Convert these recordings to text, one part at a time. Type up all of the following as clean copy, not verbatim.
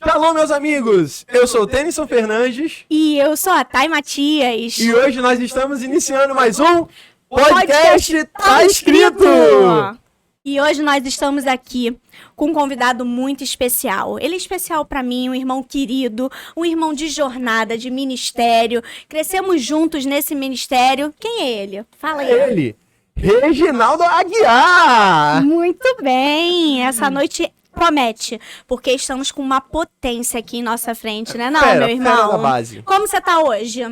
Shalom, meus amigos! Eu sou o Tennyson Fernandes. E eu sou a Thay Matias. E hoje nós estamos iniciando mais um Podcast Tá Escrito! E hoje nós estamos aqui com um convidado muito especial. Ele é especial para mim, um irmão querido, um irmão de jornada, de ministério. Crescemos juntos nesse ministério. Quem é ele? Fala aí. Ele, Reginaldo Aguiar! Muito bem! Essa noite promete, porque estamos com uma potência aqui em nossa frente, né, meu irmão? Fera da base. Como você tá hoje?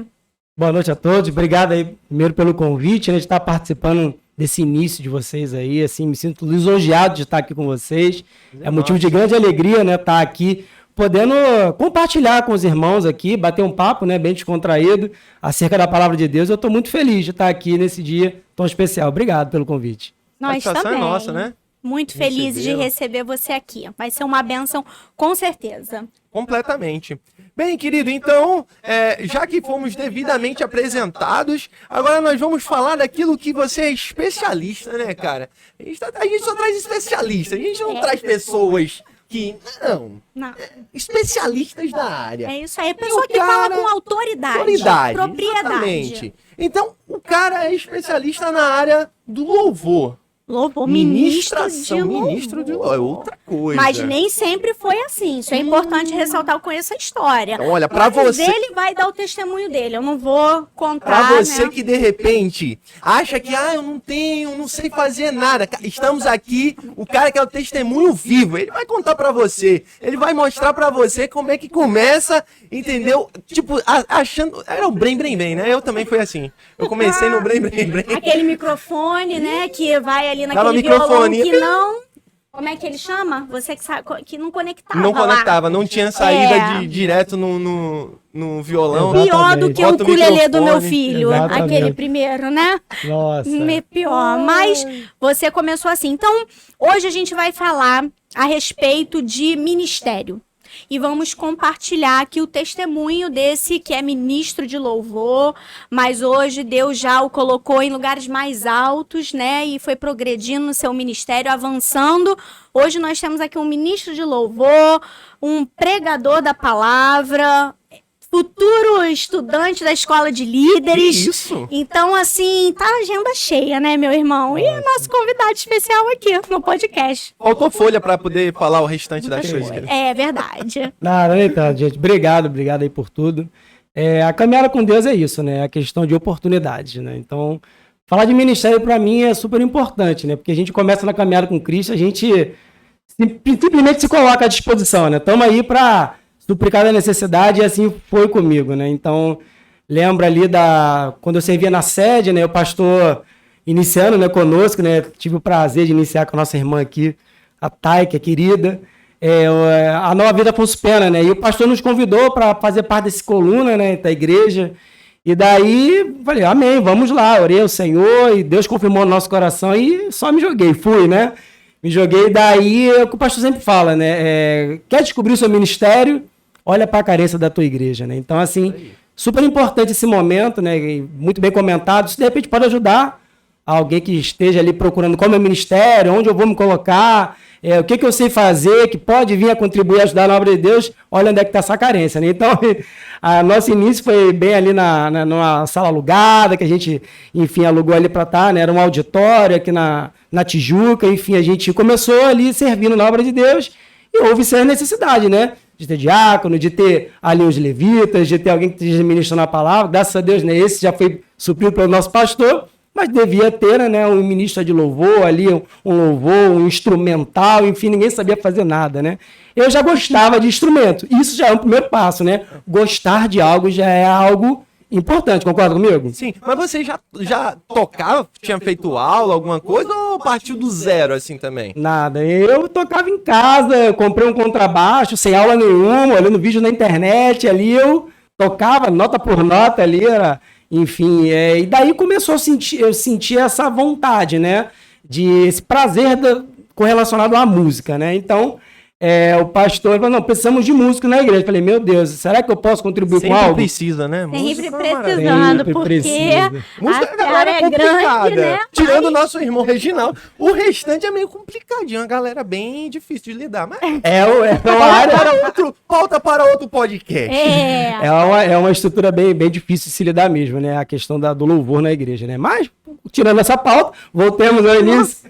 Boa noite a todos, obrigado aí primeiro pelo convite, né, de estar participando desse início de vocês aí, assim, me sinto lisonjeado de estar aqui com vocês, é motivo de grande alegria, né, estar aqui, podendo compartilhar com os irmãos aqui, bater um papo, né, bem descontraído, acerca da palavra de Deus. Eu estou muito feliz de estar aqui nesse dia tão especial, obrigado pelo convite. Nós Satisfação também. É nossa, né? Muito felizes de receber você aqui. Vai ser uma bênção, com certeza. Completamente. Bem, querido, então, já que fomos devidamente apresentados, agora nós vamos falar daquilo que você é especialista, né, cara? A gente só traz especialistas, a gente não traz pessoas que... Não. Especialistas da área. É isso aí, a pessoa que fala com autoridade, propriedade. Exatamente. Então, o cara é especialista na área do louvor. Louvor, Ministro de louvor, é outra coisa. Mas nem sempre foi assim. Isso é importante ressaltar. Eu conheço a história. Então, olha, pra você... Ele vai dar o testemunho dele. Eu não vou contar, Pra você, né? que de repente acha que eu não sei fazer nada. Estamos aqui, o cara que é o testemunho vivo, ele vai contar pra você, ele vai mostrar pra você como é que começa, entendeu? Tipo, achando... Era o Brem, né? Eu também fui assim. Eu comecei no Brem. Aquele microfone, né, que vai ali Dava naquele violão microfone. que não... Como é que ele chama? Você que sabe, que não conectava Não conectava, lá. não tinha saída direto no violão. Pior do que o Bota o ukulele do meu microfone. filho, Exatamente. aquele primeiro, né? Nossa. Pior, mas você começou assim. Então, hoje a gente vai falar a respeito de ministério. E vamos compartilhar aqui o testemunho desse que é ministro de louvor, mas hoje Deus já o colocou em lugares mais altos, né? E foi progredindo no seu ministério, avançando. Hoje nós temos aqui um ministro de louvor, um pregador da palavra, futuro estudante da escola de líderes. Que isso? Então, assim, tá a agenda cheia, né, meu irmão? E é nosso convidado especial aqui no podcast. Faltou folha pra poder falar o restante das coisas. Querido. É verdade. Nada, então, gente, obrigado aí por tudo. A caminhada com Deus é isso, né, a questão de oportunidades, né, então, falar de ministério para mim é super importante, né, porque a gente começa na caminhada com Cristo, a gente simplesmente se coloca à disposição, né, estamos aí para suprir cada necessidade, e assim foi comigo, né? Então, lembro ali quando eu servia na sede, né? O pastor iniciando, né, conosco, né? Tive o prazer de iniciar com a nossa irmã aqui, a Thay, que é querida, a Nova Vida Afonso Pena, né? E o pastor nos convidou para fazer parte desse coluna, né, da igreja. E daí, falei, amém, vamos lá. Orei ao Senhor e Deus confirmou no nosso coração e só me joguei, fui, né? Me joguei, daí é o que o pastor sempre fala, né? Quer descobrir o seu ministério? Olha para a carência da tua igreja, né? Então, assim, super importante esse momento, né? Muito bem comentado. Isso, de repente, pode ajudar alguém que esteja ali procurando como é o ministério, onde eu vou me colocar, o que eu sei fazer, que pode vir a contribuir, ajudar na obra de Deus. Olha onde é que está essa carência, né? Então, nosso início foi bem ali numa sala alugada, que a gente, enfim, alugou ali para estar, né? Era um auditório aqui na Tijuca, enfim, a gente começou ali servindo na obra de Deus e houve essa necessidade, né? De ter diácono, de ter ali os levitas, de ter alguém que esteja ministrando a palavra. Graças a Deus, né, esse já foi suprido pelo nosso pastor, mas devia ter, né, um ministro de louvor ali, um louvor, um instrumental, enfim, ninguém sabia fazer nada, né? Eu já gostava de instrumento, isso já é um primeiro passo, né? Gostar de algo já é algo importante, concorda comigo? Sim, mas você já tocava, tinha feito aula, alguma coisa, ou partiu do zero, assim, também? Nada, eu tocava em casa, comprei um contrabaixo, sem aula nenhuma, olhando vídeo na internet, ali eu tocava nota por nota ali, enfim, e daí começou eu senti essa vontade, né, esse prazer correlacionado à música, né, então, o pastor falou, não, precisamos de músico na igreja. Eu falei, meu Deus, será que eu posso contribuir com algo? Precisa, né? Sempre Música é uma maravilha. precisando, Sempre porque precisa. Música, a galera, seara é complicada. grande, né? Tirando o nosso irmão Reginaldo. O restante é meio complicadinho, a galera bem difícil de lidar. Mas Uma área... pauta para outro podcast. É uma estrutura bem difícil de se lidar mesmo, né? A questão do louvor na igreja, né? Mas, tirando essa pauta, voltemos ao início.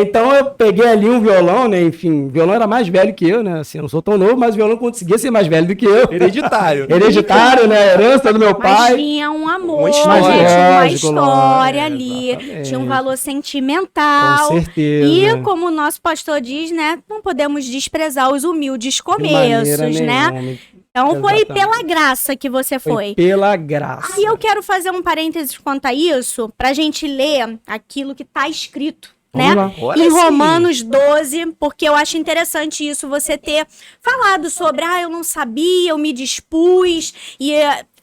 Então eu peguei ali um violão, né? Enfim, o violão era mais velho que eu, né? Assim, eu não sou tão novo, mas o violão conseguia ser mais velho do que eu. Hereditário. Hereditário, né? Herança do meu pai. Mas tinha um amor, Uma história. tinha uma Lógico, história ali, exatamente. tinha um valor sentimental. Com certeza. E como o nosso pastor diz, né? Não podemos desprezar os humildes De começos, maneira né? nenhuma. Então foi Exatamente. pela graça que você foi. Pela graça. E eu quero fazer um parênteses quanto a isso, pra gente ler aquilo que tá escrito, Vamos né? lá. Olha Em sim. Romanos 12, porque eu acho interessante isso, você ter falado sobre, eu não sabia, eu me dispus, e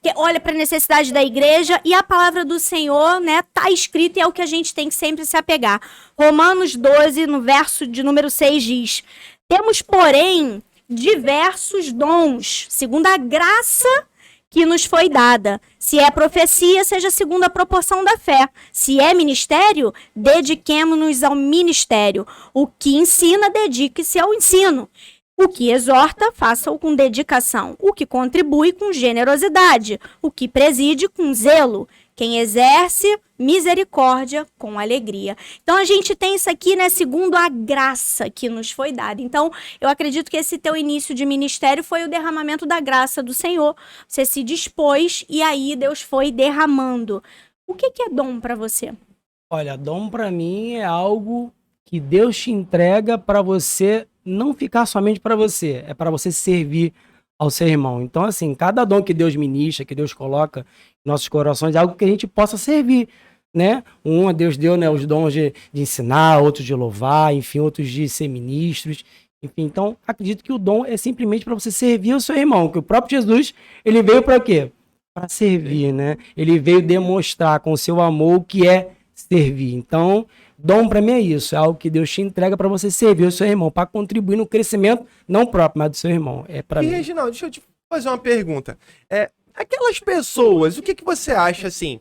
que olha para a necessidade da igreja, e a palavra do Senhor, né, tá escrita e é o que a gente tem que sempre se apegar. Romanos 12, no verso de número 6 diz: temos, porém, diversos dons, segundo a graça que nos foi dada. Se é profecia, seja segundo a proporção da fé. Se é ministério, dediquemo-nos ao ministério. O que ensina, dedique-se ao ensino. O que exorta, faça-o com dedicação. O que contribui, com generosidade. O que preside, com zelo. Quem exerce misericórdia, com alegria. Então, a gente tem isso aqui, né, segundo a graça que nos foi dada. Então, eu acredito que esse teu início de ministério foi o derramamento da graça do Senhor. Você se dispôs e aí Deus foi derramando. O que é dom para você? Olha, dom para mim é algo que Deus te entrega para você não ficar somente para você, é para você servir ao seu irmão. Então, assim, cada dom que Deus ministra, que Deus coloca em nossos corações, é algo que a gente possa servir, né? Deus deu, né, os dons de ensinar, outros de louvar, enfim, outros de ser ministros, enfim. Então, acredito que o dom é simplesmente para você servir ao seu irmão, que o próprio Jesus, ele veio para quê? Para servir, né? Ele veio demonstrar com o seu amor o que é servir. Então, dom para mim é isso, é algo que Deus te entrega para você servir o seu irmão, para contribuir no crescimento, não próprio, mas do seu irmão. É para mim. Reginaldo, deixa eu te fazer uma pergunta. Aquelas pessoas, o que você acha assim?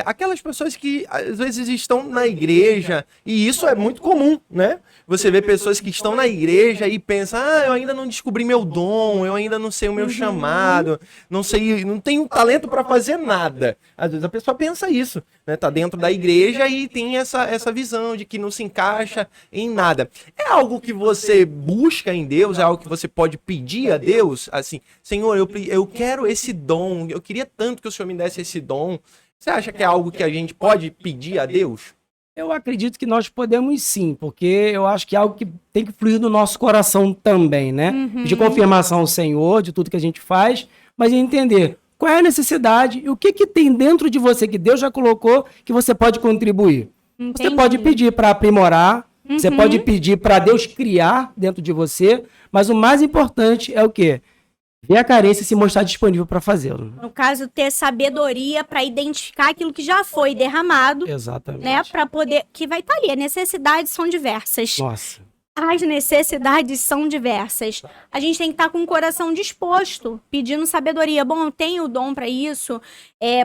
Aquelas pessoas que às vezes estão na igreja, e isso é muito comum, né? Você vê pessoas que estão na igreja e pensam, eu ainda não descobri meu dom, eu ainda não sei o meu chamado, não sei, não tenho talento para fazer nada. Às vezes a pessoa pensa isso, né? Tá dentro da igreja e tem essa visão de que não se encaixa em nada. É algo que você busca em Deus? É algo que você pode pedir a Deus? Assim, Senhor, eu quero esse dom, eu queria tanto que o Senhor me desse esse dom. Você acha que é algo que a gente pode pedir a Deus? Eu acredito que nós podemos sim, porque eu acho que é algo que tem que fluir no nosso coração também, né? De confirmação ao Senhor, de tudo que a gente faz, mas entender qual é a necessidade e o que tem dentro de você que Deus já colocou que você pode contribuir. Entendi. Você pode pedir para aprimorar, você pode pedir para Deus criar dentro de você, mas o mais importante é o quê? Ver a carência e se mostrar disponível para fazê-lo. No caso, ter sabedoria para identificar aquilo que já foi derramado, Exatamente. né? Para poder. Que vai estar ali. As necessidades são diversas. Nossa. As necessidades são diversas. A gente tem que estar com o coração disposto, pedindo sabedoria. Bom, eu tenho o dom para isso,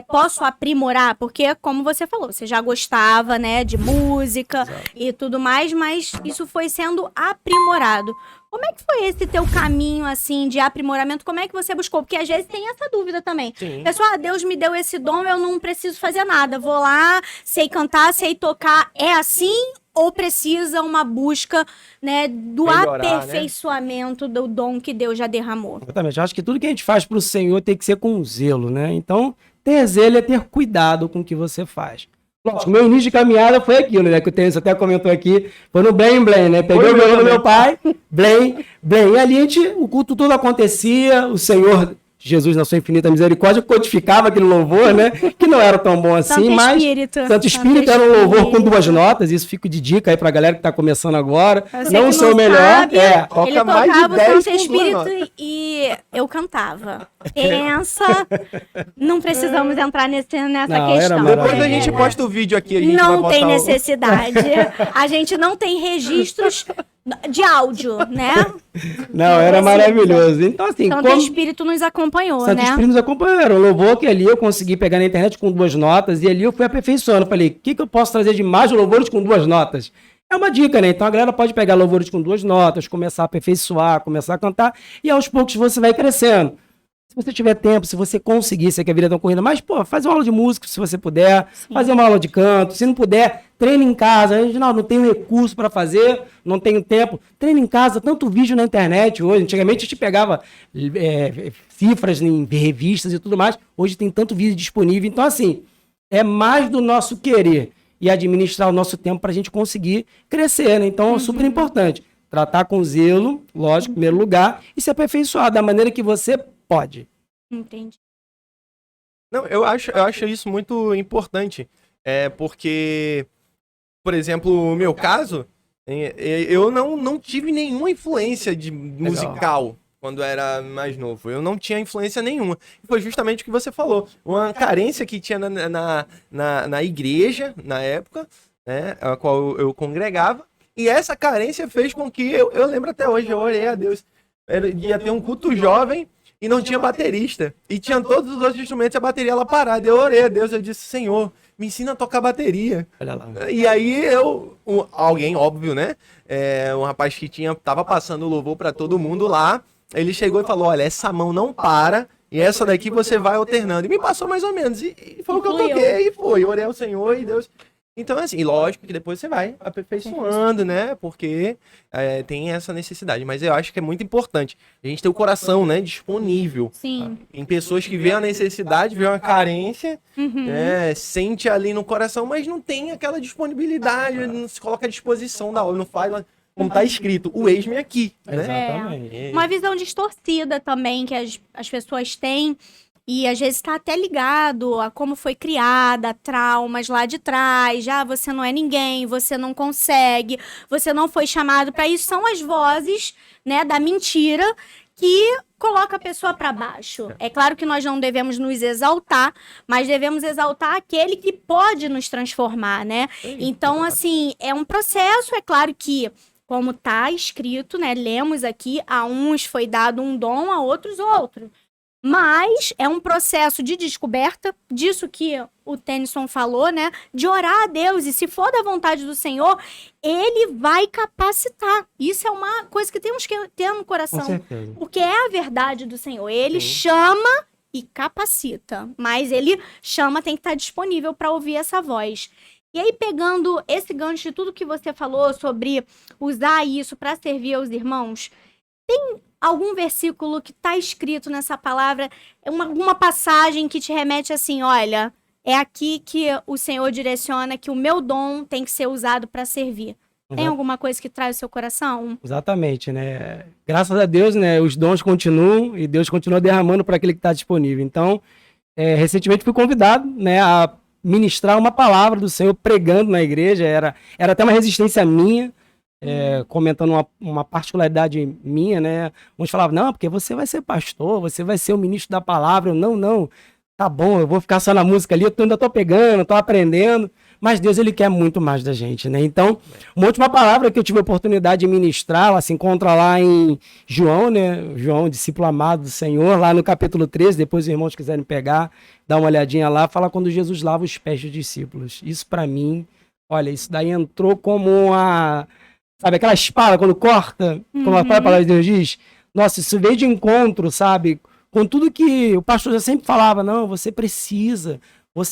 posso aprimorar, porque, como você falou, você já gostava, né, de música e tudo mais, mas isso foi sendo aprimorado. Como é que foi esse teu caminho, assim, de aprimoramento? Como é que você buscou? Porque às vezes tem essa dúvida também. Sim. Pessoal, Deus me deu esse dom, eu não preciso fazer nada. Vou lá, sei cantar, sei tocar. É assim? Ou precisa uma busca, né, do Melhorar, aperfeiçoamento do dom que Deus já derramou? Exatamente. Eu acho que tudo que a gente faz para o Senhor tem que ser com zelo, né? Então, ter zelo é ter cuidado com o que você faz. Lógico, meu início de caminhada foi aquilo, né? Que o Tênis até comentou aqui. Foi no Blém, né? Peguei o violão do meu pai, Blém. E ali o culto todo acontecia, o Senhor Jesus, na sua infinita misericórdia, codificava aquele louvor, né? Que não era tão bom assim, Santo mas Espírito. Santo Espírito era um louvor com 2 notas. Isso fica de dica aí pra galera que tá começando agora. Não o seu melhor. Sabe, toca ele mais de tocava o 10 Santo com 2 Espírito e eu cantava. Pensa, não precisamos entrar nessa Não, era questão. maravilhoso. Depois a gente posta o vídeo aqui. A gente vai Não botar tem o- necessidade. A gente não tem registros De áudio, né? Não, era maravilhoso. Então, assim, Santo Espírito nos acompanhou, Santo né? Espírito nos acompanhou. Era um louvor que ali eu consegui pegar na internet com 2 notas e ali eu fui aperfeiçoando. Falei, o que eu posso trazer de mais louvores com 2 notas? É uma dica, né? Então a galera pode pegar louvores com 2 notas, começar a aperfeiçoar, começar a cantar e aos poucos você vai crescendo. Se você tiver tempo, se você conseguir, sei que a vida é tão corrida, mas, pô, faz uma aula de música se você puder, fazer uma aula de canto, se não puder, treine em casa. Não tenho recurso para fazer, não tenho tempo. Treine em casa, tanto vídeo na internet hoje. Antigamente a gente pegava cifras em revistas e tudo mais, hoje tem tanto vídeo disponível. Então, assim, é mais do nosso querer e administrar o nosso tempo para a gente conseguir crescer, né? Então, é super importante. Tratar com zelo, lógico, em primeiro lugar, e se aperfeiçoar da maneira que você pode. Entendi. Não, eu acho isso muito importante. Porque, por exemplo, no meu caso, eu não tive nenhuma influência musical quando era mais novo. Eu não tinha influência nenhuma. E foi justamente o que você falou. Uma carência que tinha na igreja, na época, né, a qual eu congregava. E essa carência fez com que, eu lembro até hoje, eu orei a Deus. Ia ter um culto jovem e não tinha baterista. E tinha todos os outros instrumentos e a bateria lá parada. Eu orei a Deus, eu disse, Senhor, me ensina a tocar bateria. Olha lá. E aí alguém, óbvio, né? Um rapaz que tava passando louvor pra todo mundo lá, ele chegou e falou, olha, essa mão não para e essa daqui você vai alternando. E me passou mais ou menos. E foi o que eu toquei e foi. Eu orei ao Senhor e Deus... Então, assim, lógico que depois você vai aperfeiçoando, né? Porque tem essa necessidade. Mas eu acho que é muito importante a gente ter o coração, né, disponível. Sim. Em pessoas que vêem a necessidade, vêem uma carência, né, sente ali no coração, mas não tem aquela disponibilidade, não se coloca à disposição da obra, não faz como tá escrito, o eis-me aqui, né? Exatamente. Uma visão distorcida também que as pessoas têm. E às vezes está até ligado a como foi criada, traumas lá de trás, já você não é ninguém, você não consegue, você não foi chamado para isso. São as vozes, né, da mentira que coloca a pessoa para baixo. É claro que nós não devemos nos exaltar, mas devemos exaltar aquele que pode nos transformar, né? Então, assim, é um processo, é claro que, como está escrito, né, lemos aqui, a uns foi dado um dom, a outros outro. Mas é um processo de descoberta, disso que o Tennyson falou, né? De orar a Deus. E se for da vontade do Senhor, Ele vai capacitar. Isso é uma coisa que temos que ter no coração. Com certeza. Porque é a verdade do Senhor. Ele chama e capacita. Mas Ele chama, tem que estar disponível para ouvir essa voz. E aí, pegando esse gancho de tudo que você falou sobre usar isso para servir aos irmãos, tem algum versículo que está escrito nessa palavra, alguma passagem que te remete assim, olha, é aqui que o Senhor direciona que o meu dom tem que ser usado para servir. Tem alguma coisa que traz o seu coração? Exatamente, né? Graças a Deus, né? Os dons continuam e Deus continua derramando para aquele que está disponível. Então, recentemente fui convidado, né, a ministrar uma palavra do Senhor pregando na igreja. Era até uma resistência minha. Comentando uma particularidade minha, né? Uns falavam, não, porque você vai ser pastor, você vai ser o ministro da palavra. Eu, não, tá bom, eu vou ficar só na música ali, eu ainda tô pegando, tô aprendendo, mas Deus, Ele quer muito mais da gente, né? Então, uma última palavra que eu tive a oportunidade de ministrar, ela se encontra lá em João, né? João, discípulo amado do Senhor, lá no capítulo 13, depois os irmãos quiserem pegar, dá uma olhadinha lá, fala quando Jesus lava os pés dos discípulos. Isso pra mim, olha, isso daí entrou como uma... Sabe, aquela espada quando corta, como a palavra de Deus diz? Nossa, isso veio de encontro, sabe? Com tudo que o pastor já sempre falava, não, você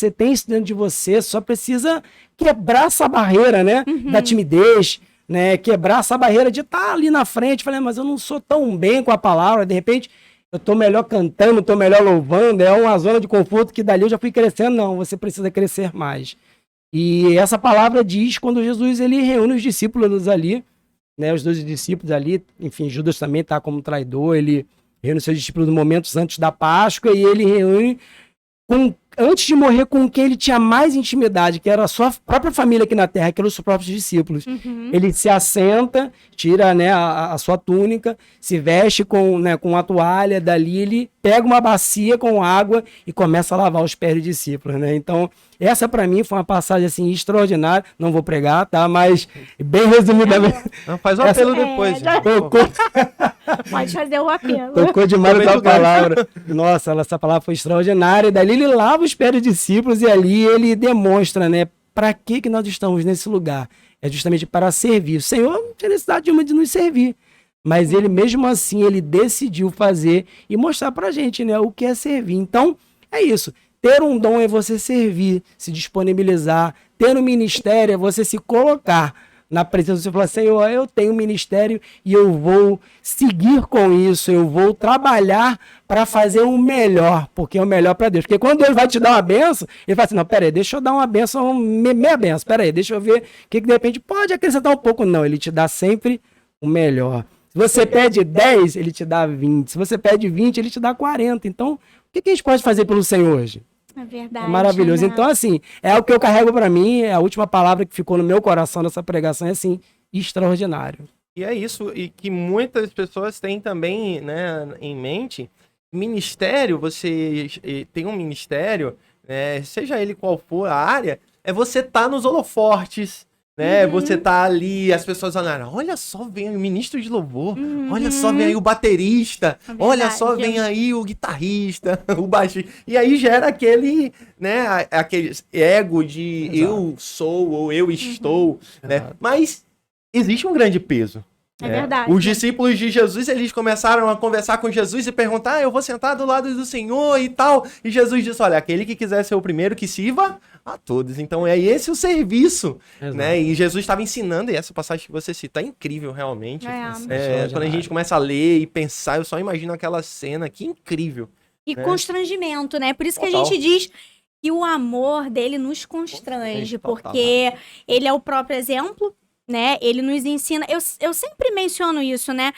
tem isso dentro de você, só precisa quebrar essa barreira, né? Da timidez, né? Quebrar essa barreira de estar ali na frente. Falei, mas eu não sou tão bem com a palavra, de repente eu tô melhor cantando, tô melhor louvando, é uma zona de conforto que dali eu já fui crescendo. Não, você precisa crescer mais. E essa palavra diz quando Jesus ele reúne os discípulos ali, né, os 12 discípulos ali, enfim, Judas também está como traidor, ele reúne seus discípulos momentos antes da Páscoa e ele reúne com antes de morrer, com quem ele tinha mais intimidade, que era a sua própria família aqui na terra, que eram os próprios discípulos. Ele se assenta, tira, né, a sua túnica, se veste com, né, com a toalha, dali ele pega uma bacia com água e começa a lavar os pés dos discípulos, né? Então, essa para mim foi uma passagem assim extraordinária. Não vou pregar, tá? Mas bem resumidamente. Não, faz o apelo depois. já- Tocou, Pode fazer o apelo. tocou demais Também a tudo. palavra. Nossa, essa palavra foi extraordinária. E dali ele lava os pés dos discípulos e ali ele demonstra, né? Para que nós estamos nesse lugar? É justamente para servir. O Senhor não tinha necessidade de nos servir. Mas ele, mesmo assim, ele decidiu fazer e mostrar pra gente, né, o que é servir. Então, é isso. Ter um dom é você servir, se disponibilizar. Ter um ministério é você se colocar na presença do Senhor e falar, Senhor, eu tenho um ministério e eu vou seguir com isso, eu vou trabalhar para fazer o melhor, porque é o melhor para Deus. Porque quando Deus vai te dar uma benção, ele fala assim, não, peraí, deixa eu dar uma benção, meia benção, peraí, deixa eu ver o que de repente pode acrescentar um pouco. Não, ele te dá sempre o melhor. Se você pede 10, ele te dá 20. Se você pede 20, ele te dá 40. Então, o que a gente pode fazer pelo Senhor hoje? É verdade. É maravilhoso. né? Então, assim, é o que eu carrego para mim, é a última palavra que ficou no meu coração nessa pregação, é assim, extraordinário. E é isso, e que muitas pessoas têm também, né, em mente. Ministério, você tem um ministério, né, seja ele qual for a área, é você tá nos holofortes, né? Você tá ali, as pessoas olham, olha só, vem aí o ministro de louvor, olha só, vem aí o baterista, É olha só, verdade. vem aí o guitarrista, o baixista. E aí gera aquele, né, aquele ego de Exato. eu sou ou eu estou, né? Mas existe um grande peso. É né? verdade. Os discípulos de Jesus, eles começaram a conversar com Jesus e perguntar, eu vou sentar do lado do Senhor e tal. E Jesus disse, olha, aquele que quiser ser o primeiro, que sirva a todos. Então é esse o serviço, Exato. né? E Jesus estava ensinando, e essa passagem que você cita é incrível, realmente. Quando a gente começa a ler e pensar, eu só imagino aquela cena, que incrível. E né? constrangimento, né? Por isso que Total. a gente diz que o amor dele nos constrange, Total. porque ele é o próprio exemplo, né? Ele nos ensina. Eu sempre menciono isso, né?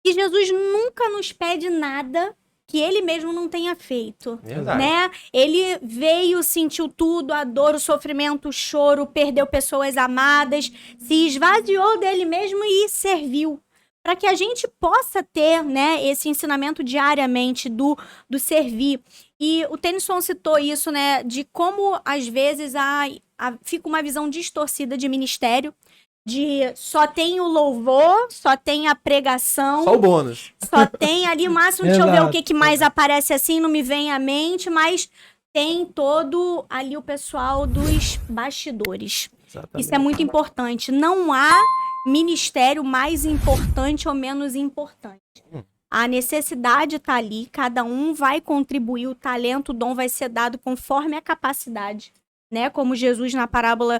Que Jesus nunca nos pede nada que ele mesmo não tenha feito. Verdade. Né? Ele veio, sentiu tudo, a dor, o sofrimento, o choro, perdeu pessoas amadas, se esvaziou dele mesmo e serviu. Para que a gente possa ter, né, esse ensinamento diariamente do servir. E o Tennyson citou isso, né, de como às vezes fica uma visão distorcida de ministério, de só tem o louvor, só tem a pregação, Só o bônus. só tem ali o máximo, deixa eu ver o Exato. que mais aparece assim, não me vem à mente, mas tem todo ali o pessoal dos bastidores. Exatamente. Isso é muito importante. Não há ministério mais importante ou menos importante. A necessidade está ali, cada um vai contribuir, o talento, o dom vai ser dado conforme a capacidade, né? Como Jesus na parábola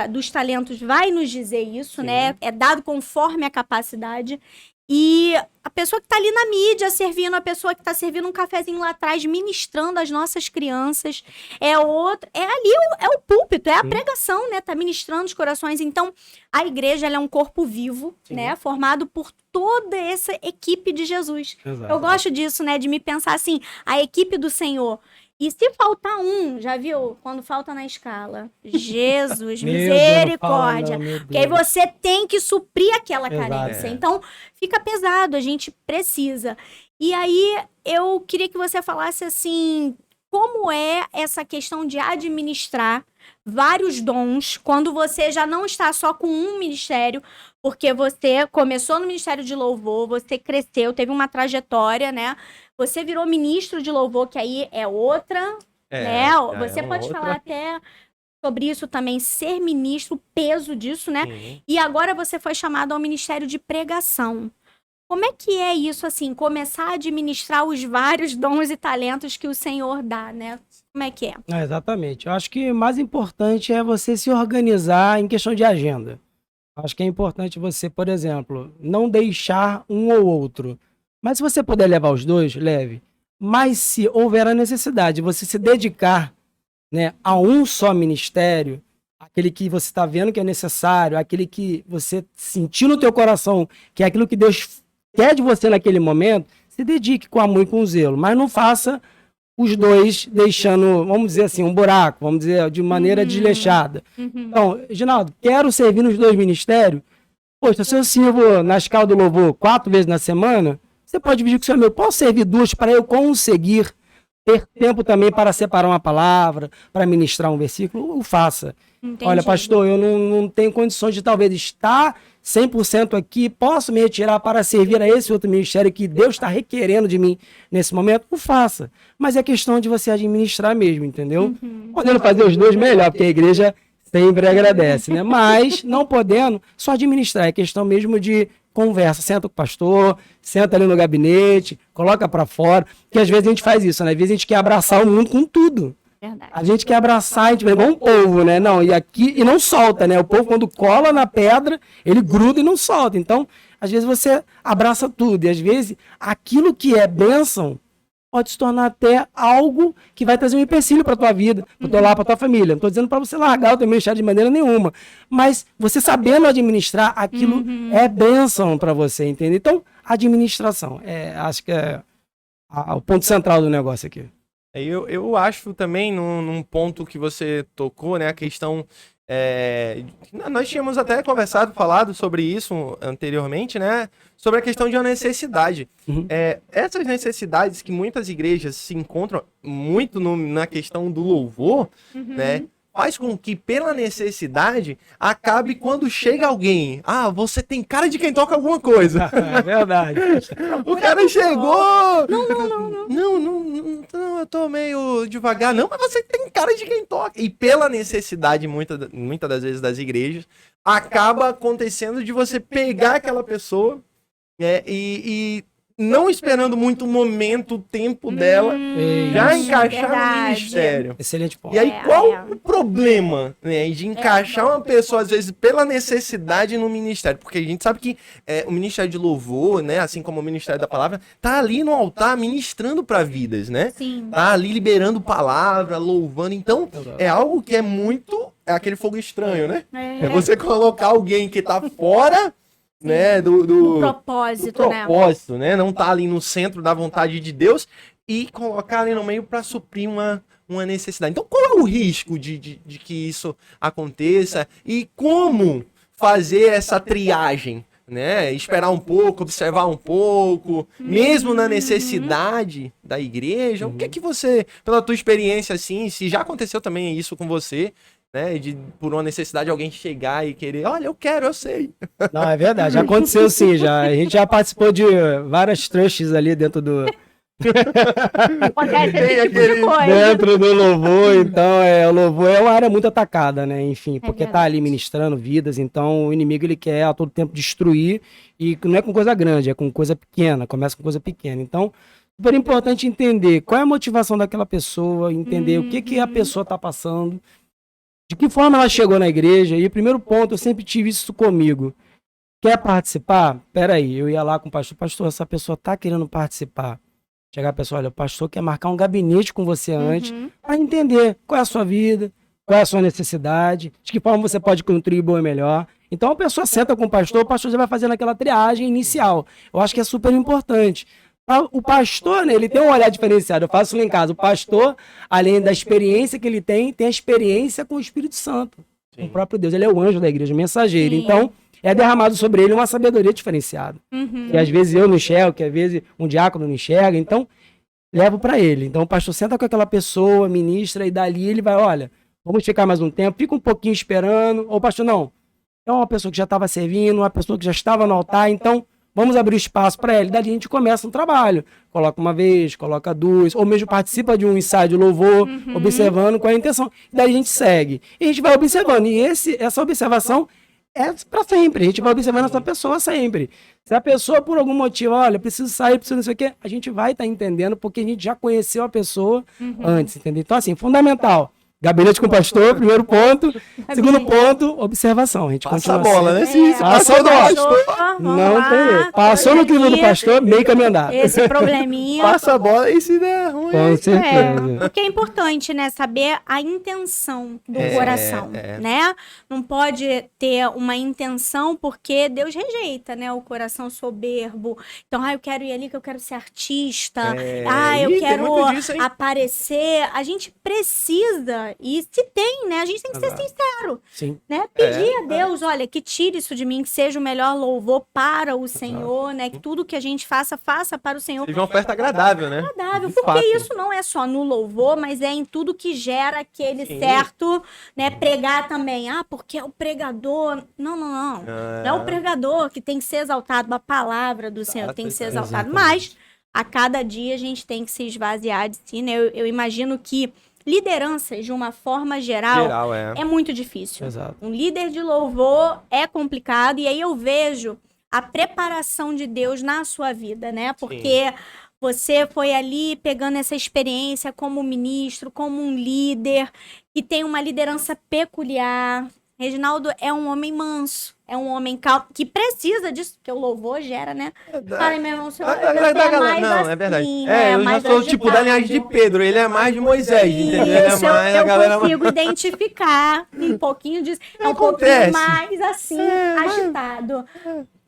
dos talentos vai nos dizer isso, Sim. né? É dado conforme a capacidade. E a pessoa que está ali na mídia servindo, a pessoa que está servindo um cafezinho lá atrás, ministrando as nossas crianças, é ali é o púlpito, é a pregação, né? Tá ministrando os corações. Então, a igreja ela é um corpo vivo, Sim. né? Formado por toda essa equipe de Jesus. Exato. Eu gosto disso, né? De me pensar assim, a equipe do Senhor. E se faltar um, já viu? Quando falta na escala. Jesus, Meu Deus, misericórdia. não fala, não, meu Porque aí Deus. você tem que suprir aquela Exato. carência. É. Então, fica pesado, a gente precisa. E aí, eu queria que você falasse assim, como é essa questão de administrar vários dons, quando você já não está só com um ministério, porque você começou no Ministério de Louvor, você cresceu, teve uma trajetória, né? Você virou ministro de louvor, que aí é outra, né? Você pode falar até sobre isso também, ser ministro, o peso disso, né? Sim. E agora você foi chamado ao ministério de pregação. Como é que é isso, assim, começar a administrar os vários dons e talentos que o Senhor dá, né? Como é que é? Exatamente. Eu acho que o mais importante é você se organizar em questão de agenda. Acho que é importante você, por exemplo, não deixar um ou outro. Mas se você puder levar os dois, leve. Mas se houver a necessidade de você se dedicar, né, a um só ministério, aquele que você está vendo que é necessário, aquele que você sentiu no teu coração, que é aquilo que Deus quer de você naquele momento, se dedique com amor e com zelo. Mas não faça os dois deixando, vamos dizer assim, um buraco, vamos dizer, de maneira desleixada. Então, Reginaldo, quero servir nos dois ministérios. Poxa, se eu sirvo na escala do louvor 4 vezes na semana, você pode dividir com o seu amigo. Posso servir 2 para eu conseguir ter tempo também para separar uma palavra, para ministrar um versículo? Faça. Entendi. Olha, pastor, eu não tenho condições de talvez estar 100% aqui, posso me retirar para servir a esse outro ministério que Deus está requerendo de mim nesse momento? O faça. Mas é questão de você administrar mesmo, entendeu? Podendo fazer os dois, melhor, porque a igreja sempre agradece, né? Mas, não podendo, só administrar. É questão mesmo de conversa. Senta com o pastor, senta ali no gabinete, coloca para fora. Porque às vezes a gente faz isso, né? Às vezes a gente quer abraçar o mundo com tudo. Verdade. A gente quer abraçar, a gente vai igual um polvo, né? Não, e não solta, né? O polvo, quando cola na pedra, ele gruda e não solta. Então, às vezes você abraça tudo. E às vezes, aquilo que é bênção pode se tornar até algo que vai trazer um empecilho para tua vida, para teu lar, para tua família. Não estou dizendo para você largar o teu ministério de maneira nenhuma. Mas você sabendo administrar, aquilo é bênção para você, entende? Então, administração. Acho que é o ponto central do negócio aqui. Eu acho também, num ponto que você tocou, né, a questão... nós tínhamos até falado sobre isso anteriormente, né? Sobre a questão de uma necessidade. Essas necessidades que muitas igrejas se encontram muito na questão do louvor, né? Faz com que, pela necessidade, acabe quando chega alguém. Ah, você tem cara de quem toca alguma coisa. É verdade. O cara chegou. Não, eu tô meio devagar. Não, mas você tem cara de quem toca. E pela necessidade, muitas das vezes, das igrejas, acaba acontecendo de você pegar aquela pessoa e não esperando muito o momento, o tempo dela, já encaixar no ministério. Excelente ponto. E aí, qual o problema, né, de encaixar uma pessoa, às vezes, pela necessidade no ministério? Porque a gente sabe que o ministério de louvor, né, assim como o ministério da palavra, tá ali no altar ministrando para vidas, né? Sim. Tá ali liberando palavra, louvando. Então, é algo que é muito... É aquele fogo estranho, né? É você colocar alguém que tá fora... né, do propósito, né? Não tá ali no centro da vontade de Deus e colocar ali no meio para suprir uma necessidade. Então, qual é o risco de que isso aconteça e como fazer essa triagem, né? Esperar um pouco, observar um pouco, mesmo na necessidade da igreja. O que é que você, pela tua experiência, assim, se já aconteceu também isso com você, né, por uma necessidade de alguém chegar e querer, olha, eu sei. Não, é verdade, já aconteceu sim, já. A gente já participou de várias trushes ali dentro do... dentro do louvor, então o louvor é uma área muito atacada, né, enfim, porque tá ali ministrando vidas, então o inimigo ele quer a todo tempo destruir, e não é com coisa grande, é com coisa pequena, começa com coisa pequena, então super importante entender qual é a motivação daquela pessoa, entender o que a pessoa tá passando, de que forma ela chegou na igreja. E o primeiro ponto, eu sempre tive isso comigo. Quer participar? Peraí, eu ia lá com o pastor. Pastor, essa pessoa tá querendo participar. Chegar a pessoa, olha, o pastor quer marcar um gabinete com você antes, para entender qual é a sua vida, qual é a sua necessidade, de que forma você pode contribuir melhor. Então a pessoa senta com o pastor já vai fazendo aquela triagem inicial. Eu acho que é super importante. O pastor, né, ele tem um olhar diferenciado. Eu faço lá em casa. O pastor, além da experiência que ele tem a experiência com o Espírito Santo. Sim. O próprio Deus. Ele é o anjo da igreja, o mensageiro. Sim. Então, é derramado sobre ele uma sabedoria diferenciada. Que às vezes eu não enxergo, que às vezes um diácono não enxerga. Então, levo para ele. Então, o pastor senta com aquela pessoa, ministra, e dali ele vai, olha, vamos ficar mais um tempo, fica um pouquinho esperando. Ou, pastor, não. É uma pessoa que já estava servindo, uma pessoa que já estava no altar, então... Vamos abrir espaço para ele. Dali a gente começa um trabalho. Coloca uma vez, coloca duas, ou mesmo participa de um ensaio de louvor, observando qual é a intenção. Daí a gente segue. E a gente vai observando. E essa observação é para sempre. A gente vai observando essa pessoa sempre. Se a pessoa, por algum motivo, olha, preciso sair, preciso não sei o quê, a gente vai estar entendendo, porque a gente já conheceu a pessoa antes, entendeu? Então, assim, fundamental. Gabinete com o pastor, primeiro ponto. Segundo ponto, observação. A gente Passa continua a bola, assim. né? Se Passou do pastor, Não tem jeito. Passou no clima do pastor, meio caminho andado. Esse probleminha. passa a bola e se der ruim. Com certeza. Porque é importante, né, saber a intenção do coração, né? Não pode ter uma intenção porque Deus rejeita, né, o coração soberbo. Então, eu quero ir ali que eu quero ser artista. Eu Ih, tem quero muito disso, hein? aparecer. A gente precisa, e se tem, né? A gente tem que ser sincero, Sim. né? Pedir a Deus, olha, que tire isso de mim, que seja o melhor louvor para o Senhor, né? Que tudo que a gente faça para o Senhor. Seja uma oferta agradável, né? Agradável, De porque fato. isso não é só no louvor, mas é em tudo que gera aquele certo, né? Pregar também. Porque é o pregador. Não. Não é o pregador que tem que ser exaltado, a palavra do Senhor tem que ser exaltado. Mas a cada dia a gente tem que se esvaziar de si, né? Eu imagino que lideranças, de uma forma geral, é muito difícil. Exato. Um líder de louvor é complicado, e aí eu vejo a preparação de Deus na sua vida, né? Porque você foi ali pegando essa experiência como ministro, como um líder, que tem uma liderança peculiar. Reginaldo é um homem manso, é um homem calmo, que precisa disso, porque o louvor gera, né? Fala, meu irmão, o senhor É verdade. assim, Eu já mais sou tipo da linhagem de agitado. Pedro, ele é mais de Moisés, entendeu? Ele é Isso, mais eu a galera. consigo identificar um pouquinho disso. É um Acontece. pouquinho mais, assim, agitado.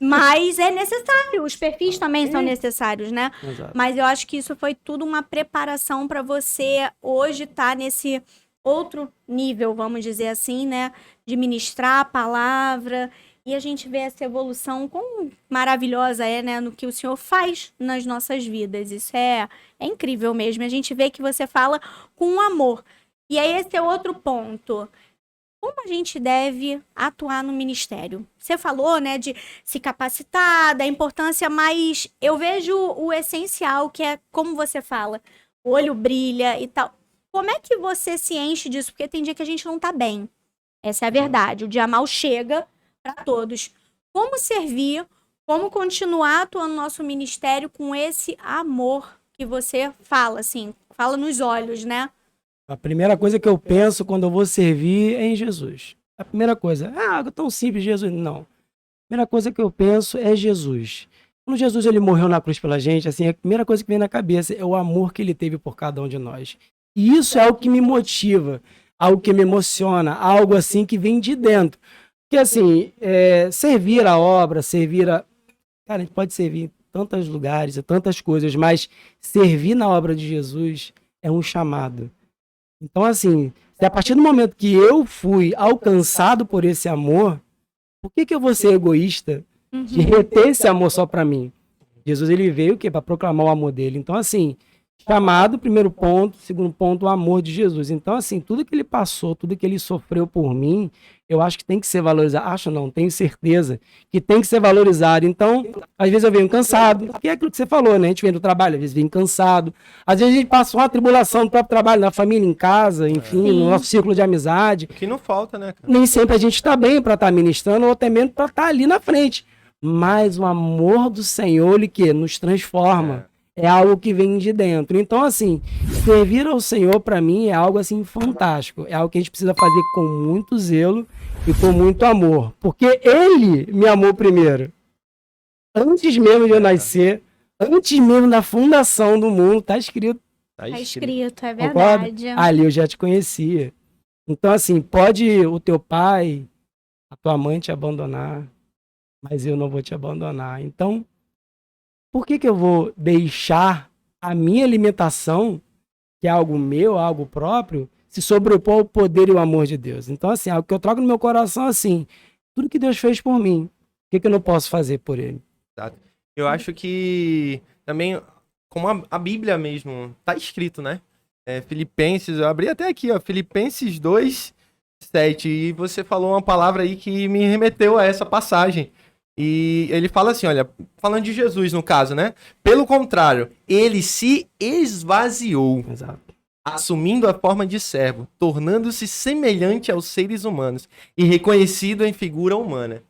Mas é necessário, os perfis também são necessários, né? Exato. Mas eu acho que isso foi tudo uma preparação para você hoje estar nesse outro nível, vamos dizer assim, né? De ministrar a palavra. E a gente vê essa evolução quão maravilhosa né? No que o Senhor faz nas nossas vidas. Isso é incrível mesmo. A gente vê que você fala com amor. E aí esse é outro ponto. Como a gente deve atuar no ministério? Você falou, né, de se capacitar, da importância, mas eu vejo o essencial, que é como você fala, o olho brilha e tal. Como é que você se enche disso? Porque tem dia que a gente não tá bem. Essa é a verdade. O dia mal chega para todos. Como servir, como continuar atuando no nosso ministério com esse amor que você fala, assim, fala nos olhos, né? A primeira coisa que eu penso quando eu vou servir é em Jesus. A primeira coisa, algo tão simples, Jesus. Não. A primeira coisa que eu penso é Jesus. Quando Jesus ele morreu na cruz pela gente, assim, a primeira coisa que vem na cabeça é o amor que ele teve por cada um de nós. E isso é algo que me motiva, algo que me emociona, algo assim que vem de dentro. Porque assim, servir a obra, Cara, a gente pode servir em tantos lugares, tantas coisas, mas servir na obra de Jesus é um chamado. Então, assim, se a partir do momento que eu fui alcançado por esse amor, por que eu vou ser egoísta de reter esse amor só para mim? Jesus, ele veio o quê? Para proclamar o amor dele. Então, assim, chamado, primeiro ponto. Segundo ponto, o amor de Jesus. Então, assim, tudo que ele passou, tudo que ele sofreu por mim, eu acho que tem que ser valorizado. Acho não, tenho certeza que tem que ser valorizado. Então, às vezes eu venho cansado, que é aquilo que você falou, né? A gente vem do trabalho, às vezes vem cansado. Às vezes a gente passa uma tribulação no próprio trabalho, na família, em casa, enfim, no nosso círculo de amizade. Que não falta, né, cara? Nem sempre a gente está bem para estar ministrando, ou até mesmo para estar ali na frente. Mas o amor do Senhor, ele que nos transforma. É algo que vem de dentro. Então, assim, servir ao Senhor, para mim, é algo, assim, fantástico. É algo que a gente precisa fazer com muito zelo e com muito amor. Porque Ele me amou primeiro. Antes mesmo de eu nascer, antes mesmo da fundação do mundo, tá escrito. Tá escrito, é Concorda? verdade. Ali eu já te conhecia. Então, assim, pode o teu pai, a tua mãe te abandonar, mas eu não vou te abandonar. Então, por que eu vou deixar a minha alimentação, que é algo meu, algo próprio, se sobrepor ao poder e o amor de Deus? Então, assim, algo que eu trago no meu coração, assim, tudo que Deus fez por mim, o que eu não posso fazer por Ele? Exato. Eu acho que também, como a Bíblia mesmo, tá escrito, né? Filipenses, eu abri até aqui, ó, Filipenses 2:7, e você falou uma palavra aí que me remeteu a essa passagem. E ele fala assim, olha, falando de Jesus no caso, né? Pelo contrário, ele se esvaziou, Exato. assumindo a forma de servo, tornando-se semelhante aos seres humanos e reconhecido em figura humana.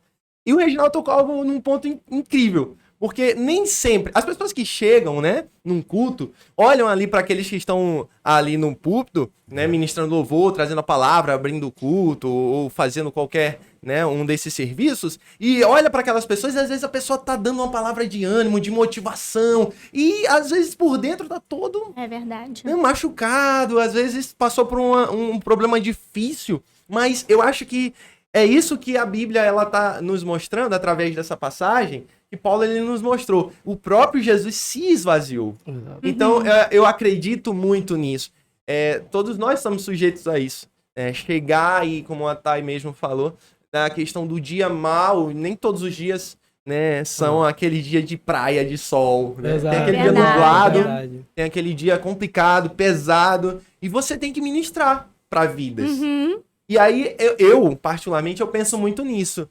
E o Reginaldo tocou num ponto incrível, Porque nem sempre, as pessoas que chegam, né, num culto, olham ali para aqueles que estão ali no púlpito, né, ministrando louvor, trazendo a palavra, abrindo o culto, ou fazendo qualquer, né, um desses serviços, e olha para aquelas pessoas e às vezes a pessoa tá dando uma palavra de ânimo, de motivação, e às vezes por dentro tá todo É verdade. machucado, às vezes passou por um problema difícil, mas eu acho que é isso que a Bíblia ela tá nos mostrando através dessa passagem, que Paulo ele nos mostrou. O próprio Jesus se esvaziou. Exato. Então, eu acredito muito nisso. Todos nós estamos sujeitos a isso. Chegar e, como a Thay mesmo falou, na questão do dia mal, nem todos os dias, né, são aquele dia de praia, de sol. Né? Exato. Tem aquele dia Verdade. nublado, Verdade. tem aquele dia complicado, pesado, e você tem que ministrar para vidas. Uhum. E aí, eu, particularmente, eu penso muito nisso.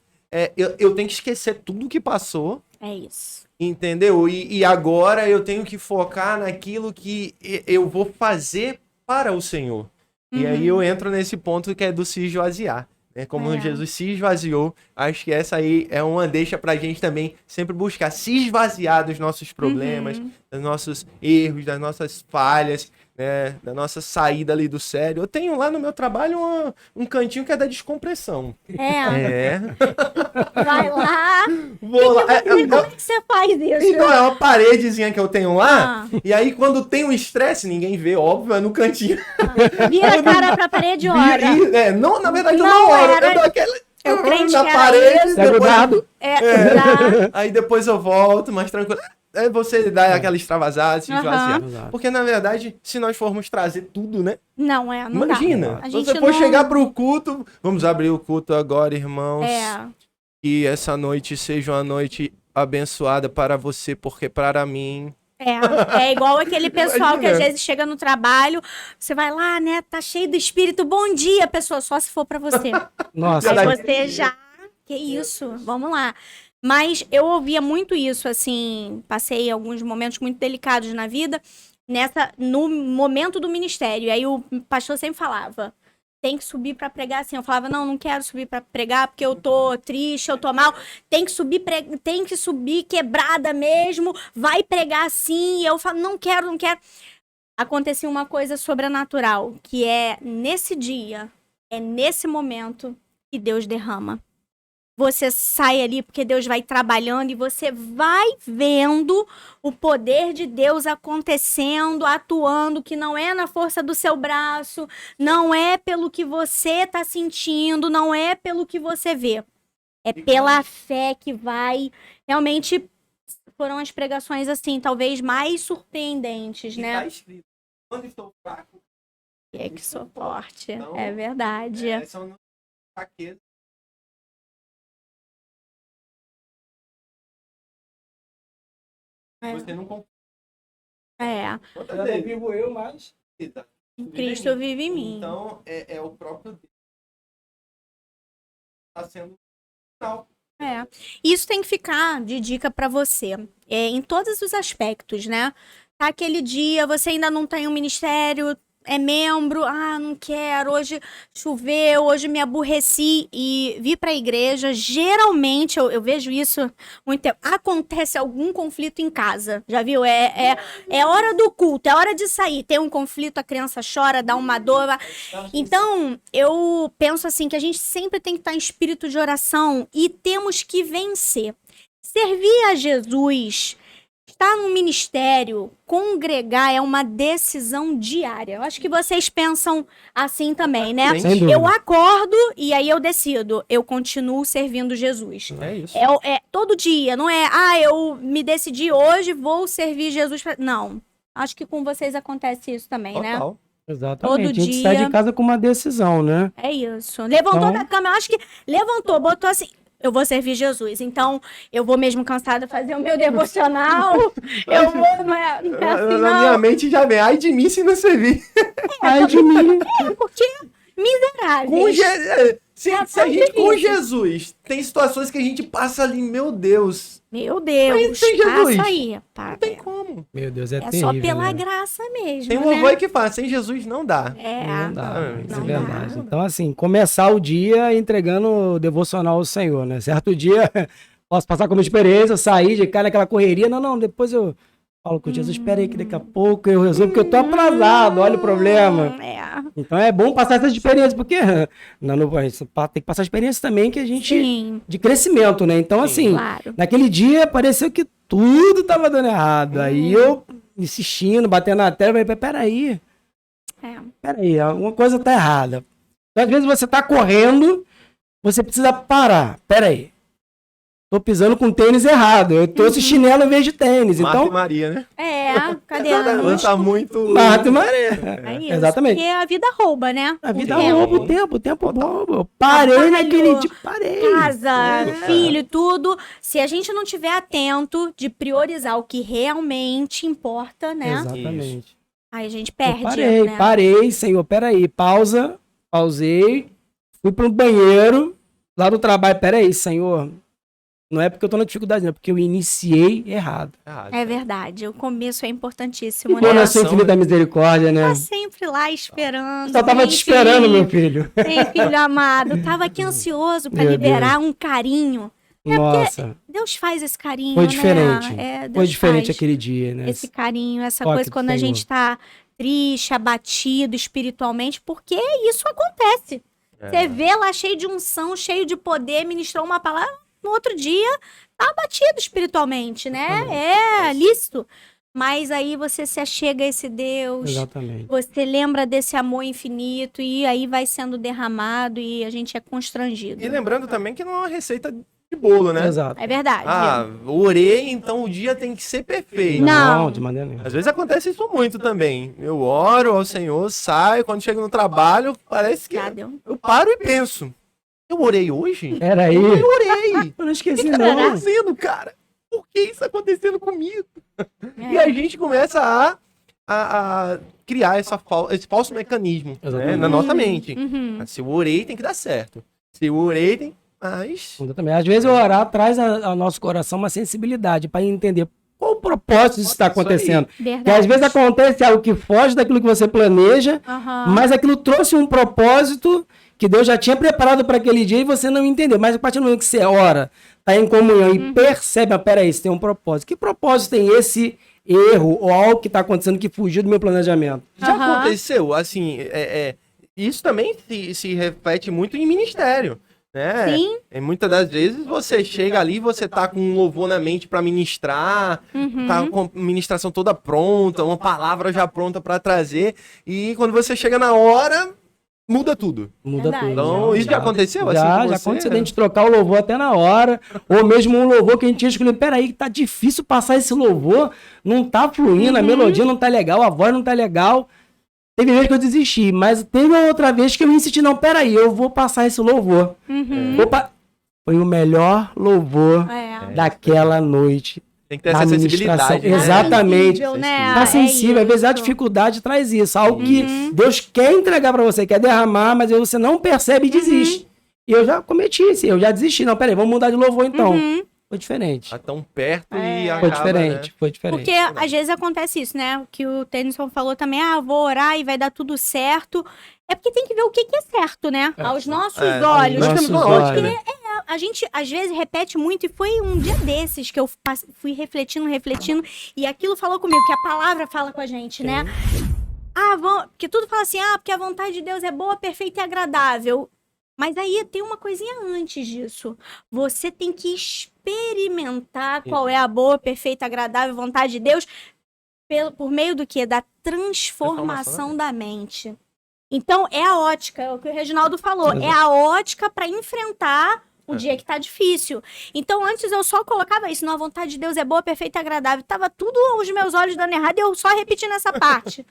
Eu tenho que esquecer tudo que passou, É isso. entendeu? E agora eu tenho que focar naquilo que eu vou fazer para o Senhor. E aí eu entro nesse ponto que é do se esvaziar. Né? Como Jesus se esvaziou, acho que essa aí é uma deixa pra gente também sempre buscar se esvaziar dos nossos problemas, dos nossos erros, das nossas falhas, né? Da nossa saída ali do sério. Eu tenho lá no meu trabalho um cantinho que é da descompressão. Vai lá. Vou lá. E como é que você faz isso? Então, é uma paredezinha que eu tenho lá, Ah. e aí quando tem um estresse, ninguém vê, óbvio, é no cantinho. Vira a cara pra parede e ora. Não, na verdade eu Não não oro, era- eu dou aquela o crente na que era parede, isso. Segue o depois, dado. Dá. aí depois eu volto, mais tranquilo. Aí você dá aquela extravasada, se esvaziar. Exato. Porque, na verdade, se nós formos trazer tudo, né? Não dá. Imagina, A se gente você for não- chegar pro culto, vamos abrir o culto agora, irmãos. É. Que essa noite seja uma noite abençoada para você, porque para mim... É igual aquele pessoal que Imagina. às vezes chega no trabalho, você vai lá, né? Tá cheio do espírito, bom dia, pessoa, só se for pra você. Nossa, Aí você já. Que isso? Vamos lá. Mas eu ouvia muito isso, assim, passei alguns momentos muito delicados na vida, no momento do ministério. Aí o pastor sempre falava: tem que subir pra pregar assim. Eu falava: não quero subir pra pregar porque eu tô triste, eu tô mal. Tem que subir quebrada mesmo, vai pregar assim. E eu falo: não quero. Acontecia uma coisa sobrenatural, que é nesse dia, é nesse momento que Deus derrama. Você sai ali porque Deus vai trabalhando e você vai vendo o poder de Deus acontecendo, atuando, que não é na força do seu braço, não é pelo que você está sentindo, não é pelo que você vê. É pela fé que vai. Realmente foram as pregações assim, talvez mais surpreendentes, Tá né? escrito, quando estou fraco, É que sou forte. Então, É verdade. são fraquezas. É. Você não confia. É. já não vivo eu, mas... Cristo vive em mim. Então, é o próprio Deus. Está sendo final. Isso tem que ficar de dica pra você, em todos os aspectos, né? Tá aquele dia, você ainda não tem um ministério, é membro, não quero, hoje choveu, hoje me aborreci e vir pra igreja, geralmente, eu vejo isso muito tempo, acontece algum conflito em casa, já viu? É hora do culto, é hora de sair, tem um conflito, a criança chora, dá uma dor. Então, eu penso assim, que a gente sempre tem que estar em espírito de oração e temos que vencer. Servir a Jesus, estar no ministério, congregar é uma decisão diária. Eu acho que vocês pensam assim também, né? Sem dúvida. Eu acordo e aí eu decido, eu continuo servindo Jesus. É isso. É todo dia, não é, eu me decidi hoje, vou servir Jesus. Não, acho que com vocês acontece isso também, né? Total. Exatamente. Todo a gente dia. sai de casa com uma decisão, né? É isso. Levantou Então- da cama, eu acho que levantou, botou assim, eu vou servir Jesus. Então, eu vou mesmo cansada fazer o meu devocional. Eu vou, não é assim, Na minha não. mente já vem, ai de mim se não servir. Ai de mim. Porque miseráveis. Com se a tá gente com difícil. Jesus, tem situações que a gente passa ali, meu Deus, Meu Deus, Mas sem Jesus. passa aí. não tem como. Meu Deus, é É terrível. só pela né? graça mesmo, Tem um né? louvor aí que fala, sem Jesus não dá. Não dá, Não é dá. verdade. Então, assim, começar o dia entregando o devocional ao Senhor, né? Certo dia, Posso passar como experiência, sair, de cair naquela correria. Não, depois eu falo com Jesus, espera aí que daqui a pouco eu resolvo, porque eu tô atrasado, olha o problema. Então é bom passar essa experiência, porque tem que passar experiência também que a gente... Sim. De crescimento, né? Então, assim, Claro. naquele dia pareceu que tudo tava dando errado. Aí eu insistindo, batendo na tela, falei, peraí, alguma coisa tá errada. Então, às vezes você tá correndo, você precisa parar. Peraí. Tô pisando com tênis errado. Eu trouxe chinelo em vez de tênis. Marta Então, e Maria, né? Cadê Ela tá muito... Marta e Maria. É isso, Exatamente. porque a vida rouba, né? A vida tempo. rouba o tempo rouba. Eu parei naquele dia, parei. Casa, filho, tudo. Se a gente não tiver atento de priorizar o que realmente importa, né? Exatamente. Aí a gente perde, Parei, Senhor, peraí, pausei, fui pro banheiro, lá no trabalho, peraí, Senhor, não é porque eu tô na dificuldade, não, é porque eu iniciei errado. É verdade, o começo é importantíssimo, Bom, né? nosso infinito da misericórdia, né? Tá sempre lá esperando. Só tava te esperando, meu filho. Tem filho amado, tava aqui ansioso pra Meu liberar um carinho. Nossa, Deus faz esse carinho, foi diferente. né? Deus Foi diferente faz aquele dia, né? esse carinho, essa Toque coisa do quando a Senhor. gente tá triste, abatido espiritualmente, porque isso acontece. Você vê lá cheio de unção, cheio de poder, ministrou uma palavra, no outro dia tá abatido espiritualmente, né? É lícito. Mas aí você se achega a esse Deus, Exatamente. você lembra desse amor infinito e aí vai sendo derramado e a gente é constrangido. E lembrando também que não é uma receita de bolo, né? Exato. É verdade. Orei, então o dia tem que ser perfeito. Não. De maneira nenhuma. Às vezes acontece isso muito também. Eu oro ao Senhor, saio, quando chego no trabalho, parece que Cadê? eu paro e penso. Eu orei hoje? Era aí. Eu orei. Eu não esqueci, O que tá não. acontecendo, cara? Por que isso tá acontecendo comigo? E a gente começa a criar esse falso mecanismo, né, Exatamente. na nossa mente. Uhum. Se eu orei, tem que dar certo. Se eu orei, tem... Mas... Também. Às vezes orar traz ao nosso coração uma sensibilidade para entender qual o propósito disso está acontecendo. Porque Verdade. às vezes acontece algo que foge daquilo que você planeja, Aham. mas aquilo trouxe um propósito que Deus já tinha preparado para aquele dia e você não entendeu. Mas a partir do momento que você ora, está em comunhão e percebe, peraí, isso tem um propósito. Que propósito tem esse erro ou algo que está acontecendo que fugiu do meu planejamento? Já Aham. aconteceu, assim, isso também se reflete muito em ministério, né? Sim. E muitas das vezes você chega ali, você tá com um louvor na mente para ministrar, tá com a ministração toda pronta, uma palavra já pronta para trazer, e quando você chega na hora, muda tudo. Muda Verdade. tudo. Então, isso já aconteceu assim Já com você? aconteceu de a gente trocar o louvor até na hora, ou mesmo um louvor que a gente tinha escolhido, peraí, tá difícil passar esse louvor, não tá fluindo, a melodia não tá legal, a voz não tá legal. Teve vez que eu desisti, mas teve uma outra vez que eu insisti, não, peraí, eu vou passar esse louvor. Foi o melhor louvor daquela noite. Tem que ter da essa administração. sensibilidade. né? Exatamente. Sensível, né? Tá sensível, É às vezes a isso. dificuldade traz isso, algo que Deus quer entregar pra você, quer derramar, mas aí você não percebe e desiste. E eu já cometi isso, eu já desisti, não, peraí, vamos mudar de louvor então. Foi diferente. Tá tão perto e acaba, Foi diferente, né? foi diferente. Porque às vezes acontece isso, né? O que o Tennyson falou também, vou orar e vai dar tudo certo. É porque tem que ver o que é certo, né? Aos nossos olhos. Nós temos uma Nossos ótica, olhos. né? A gente, às vezes, repete muito, e foi um dia desses que eu fui refletindo, e aquilo falou comigo, que a palavra fala com a gente, né? Porque tudo fala assim, porque a vontade de Deus é boa, perfeita e agradável. Mas aí tem uma coisinha antes disso. Você tem que experimentar qual é a boa, perfeita, agradável vontade de Deus por meio do quê? Da transformação da mente. Então, é a ótica, é o que o Reginaldo falou. É a ótica para enfrentar o dia que tá difícil. Então, antes eu só colocava isso. Não, a vontade de Deus é boa, perfeita e agradável. Tava tudo os meus olhos dando errado e eu só repetindo essa parte.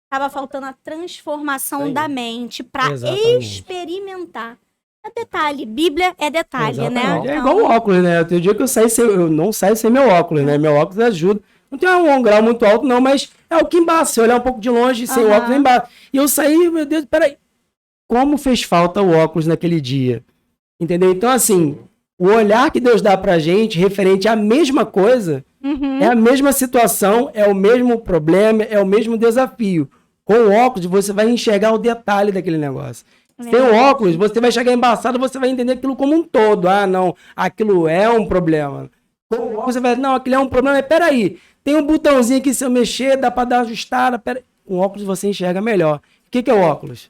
Tava faltando a transformação da mente para experimentar. É detalhe. Bíblia é detalhe, né? Exatamente. É igual o óculos, né? Tem dia que eu não saio sem meu óculos, né? Meu óculos ajuda. Não tem um grau muito alto, não, mas é o que embaça. Se olhar um pouco de longe, sem o óculos, embaça. E eu saí, meu Deus, peraí. Como fez falta o óculos naquele dia? Entendeu? Então, assim, o olhar que Deus dá pra gente, referente à mesma coisa, é a mesma situação, é o mesmo problema, é o mesmo desafio. Com o óculos, você vai enxergar o detalhe daquele negócio. Sem o óculos, você vai chegar embaçado, você vai entender aquilo como um todo. Ah, não, aquilo é um problema. Com o óculos, você vai, não, aquilo é um problema, mas peraí, tem um botãozinho aqui, se eu mexer, dá pra dar uma ajustada, peraí. Com o óculos você enxerga melhor. O que é o óculos?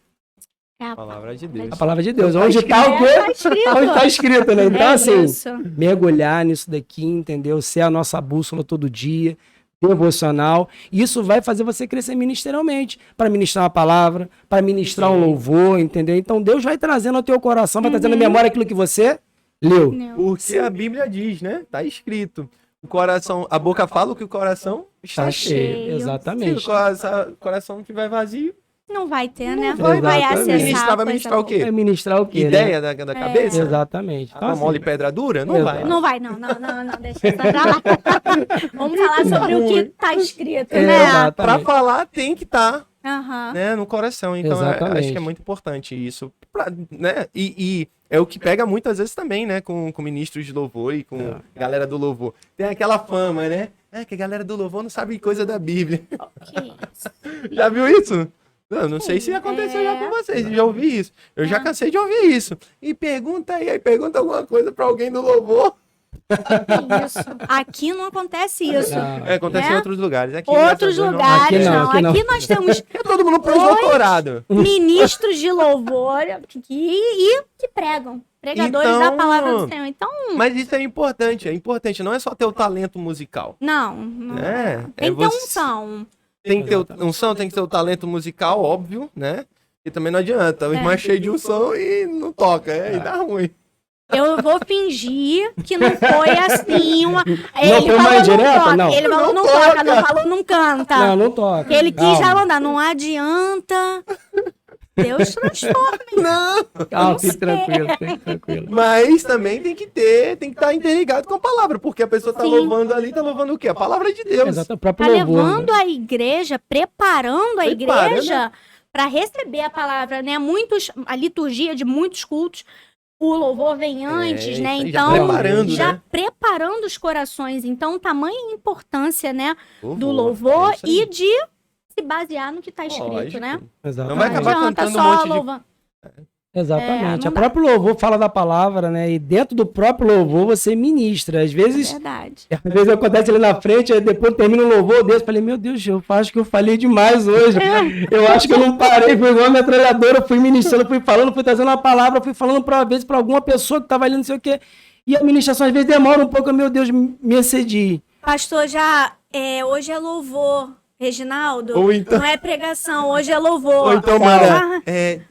É a Palavra de Deus. A palavra de Deus. Onde tá o quê? Tá escrito. Onde tá escrito, né? Então, É assim, isso. mergulhar nisso daqui, entendeu? Ser a nossa bússola todo dia, devocional. Isso vai fazer você crescer ministerialmente, para ministrar uma palavra, para ministrar um louvor, entendeu? Então, Deus vai trazendo ao teu coração, vai trazendo à memória aquilo que você leu. Porque a Bíblia diz, né? Tá escrito. O coração, a boca fala o que o coração está Tá cheio. cheio. Se Exatamente. o coração estiver vazio, Não vai ter, né? vai. Vai Exatamente. acessar. ministrar vai coisa ministrar o boa. quê? Vai ministrar o quê? Ideia Né? da cabeça? Exatamente. Então, Água assim, mole e pedra dura? Não Exato. vai. Não vai, não, deixa isso pra lá. Vamos falar sobre o que tá escrito, né? Exato. Pra falar tem que estar Aham. né, no coração. Então, Exatamente. acho que é muito importante isso. Né? E é o que pega muitas vezes também, né? Com ministros de louvor e com galera do louvor. Tem aquela fama, né? É que a galera do louvor não sabe coisa da Bíblia. Que isso. Já viu isso? Não sei se aconteceu já com vocês, já ouvi isso. Eu já cansei de ouvir isso. E pergunta alguma coisa pra alguém do louvor. Que isso. Aqui não acontece isso. Não. Acontece Né? em outros lugares. Aqui, Outros graças a Deus, lugares, Aqui não, não. aqui não. Aqui nós temos É todo mundo pós-doutorado. ministros de louvor que pregam. Pregadores Então, da palavra do Senhor. Então, Mas isso é importante. É importante. Não é só ter o talento musical. não. É Tem que ter você- unção. Tem que ter unção, tem que ter o talento musical, óbvio, né? E também não adianta. O irmão é cheio de unção e não toca. E dá ruim. Eu vou fingir que não foi assim. Ele foi uma indireta? toca. Não. Ele falou Não não toca, toca. não falou não canta. Não toca. Ele quis Calma. já mandar, não adianta. Deus transforma. Não! Calma, fique tranquilo, fique tranquilo. Mas também tem que estar interligado com a palavra, porque a pessoa tá Sim. louvando ali, tá louvando o quê? A palavra de Deus. Exato, o próprio Tá louvor. levando né? a igreja, preparando a Preparando. igreja para receber a palavra, né? A liturgia de muitos cultos, o louvor vem antes, né? isso aí, Então, já preparando, já né? preparando os corações. Então, tamanha importância, né, do É louvor isso aí. e de se basear no que está escrito, Lógico. né? Exatamente. Não vai Não acabar adianta cantando um só monte de- louvando. Exatamente. não O dá. próprio louvor fala da palavra, né? E dentro do próprio louvor você ministra. Às vezes, Verdade. às vezes acontece ali na frente, aí depois termina o louvor desse, falei, meu Deus, eu acho que eu falei demais hoje. Eu acho que eu não parei, fui igual a metralhadora, fui ministrando, fui falando, fui trazendo uma palavra, fui falando para vez para alguma pessoa que estava ali, não sei o quê. E a ministração às vezes demora um pouco, meu Deus, me excedi. Pastor, hoje é louvor, Reginaldo. Ou então- Não é pregação, hoje é louvor. Ou então, Ah, Mara,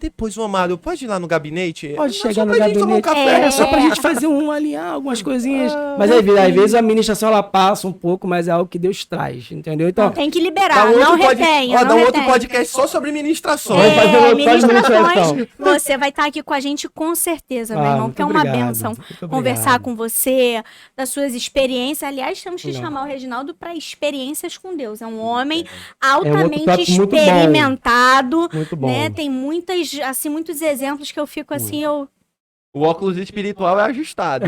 depois o amado, pode ir lá no gabinete? Pode Só chegar no pra gente tomar um gabinete. café. É só pra gente fazer alinhar algumas coisinhas. Mas às vezes a ministração ela passa um pouco, mas é algo que Deus traz, entendeu? Então, Tem que Dá liberar, um não outro retenha. dá não um outro retenha. podcast só sobre ministrações. Vamos fazer um outro só de ministrações, ministração. você vai estar aqui com a gente com certeza, meu Ah, irmão, muito porque é uma obrigado, benção muito obrigado. conversar com você, das suas experiências. Aliás, temos que Não. chamar o Reginaldo para experiências com Deus. É um homem outro altamente tópico muito bom. experimentado, Muito bom. né? Tem muitos exemplos que eu fico assim, O óculos espiritual é ajustado.